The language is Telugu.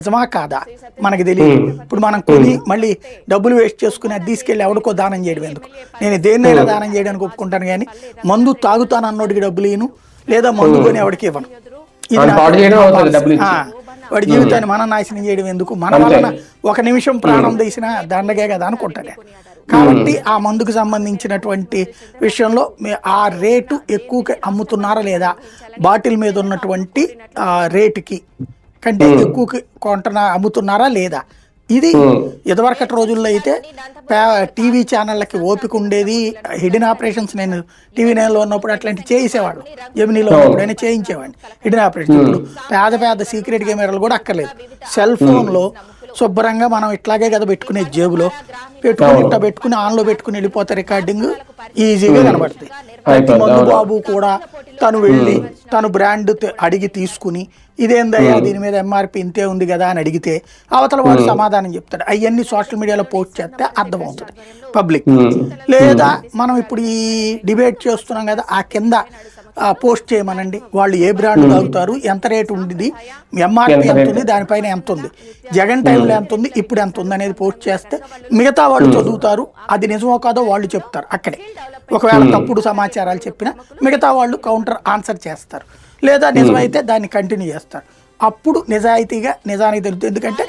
నిజమా కాదా మనకి తెలియదు. ఇప్పుడు మనం కొని మళ్ళీ డబ్బులు వేస్ట్ చేసుకుని అది తీసుకెళ్ళి ఎవరికో దానం చేయడం ఎందుకు? నేను దేన్నైనా దానం చేయడానికి ఒప్పుకుంటాను, కానీ మందు తాగుతాను అన్నోడికి డబ్బులు ఇవ్వను, లేదా మందు కొని ఎవరికి ఇవ్వను. ఇది వాడి జీవితాన్ని మనం నాశనం చేయడం ఎందుకు? మన వలన ఒక నిమిషం ప్రాణం తీసిన దండగే కదా అనుకుంటాను. కాబట్టి ఆ మందుకు సంబంధించినటువంటి విషయంలో ఆ రేటు ఎక్కువకి అమ్ముతున్నారా లేదా, బాటిల్ మీద ఉన్నటువంటి రేటుకి కంటే ఎక్కువకి అమ్ముతున్నారా లేదా, ఇది ఇదివరకటి రోజుల్లో అయితే టీవీ ఛానళ్ళకి ఓపిక ఉండేది. హిడెన్ ఆపరేషన్స్ నేను టీవీ నైన్లో ఉన్నప్పుడు అట్లాంటి చేసేవాళ్ళు, జెమినీలో ఉన్నప్పుడు అయినా చేయించేవాడిని హిడెన్ ఆపరేషన్. ఇప్పుడు పెద్ద సీక్రెట్ కెమెరాలు కూడా అక్కర్లేదు. సెల్ ఫోన్లో శుభ్రంగా మనం ఇట్లాగే కదా పెట్టుకునే జేబులో పెట్టుకుని ఆన్లో పెట్టుకుని వెళ్ళిపోతే రికార్డింగ్ ఈజీగా కనబడుతుంది. ప్రతి మందు బాబు కూడా తను వెళ్ళి తను బ్రాండ్ అడిగి తీసుకుని ఇదేందయ్యా దీని మీద ఎంఆర్పి ఇంతే ఉంది కదా అని అడిగితే అవతల వాడు సమాధానం చెప్తాడు. అవన్నీ సోషల్ మీడియాలో పోస్ట్ చేస్తే అర్థమవుతుంది పబ్లిక్. లేదా మనం ఇప్పుడు ఈ డిబేట్ చేస్తున్నాం కదా, ఆ కింద పోస్ట్ చేయమనండి, వాళ్ళు ఏ బ్రాండ్ తాగుతారు, ఎంత రేటు ఉంది, ఎంఆర్పి ఎంత ఉంది, దానిపైన ఎంత ఉంది, జగన్ టైంలో ఎంత ఉంది, ఇప్పుడు ఎంత ఉంది అనేది పోస్ట్ చేస్తే మిగతా వాళ్ళు చదువుతారు. అది నిజమో కాదో వాళ్ళు చెప్తారు అక్కడే. ఒకవేళ తప్పుడు సమాచారాలు చెప్పినా మిగతా వాళ్ళు కౌంటర్ ఆన్సర్ చేస్తారు, లేదా నిజమైతే దాన్ని కంటిన్యూ చేస్తారు. అప్పుడు నిజాయితీగా నిజానికి తెలుస్తుంది. ఎందుకంటే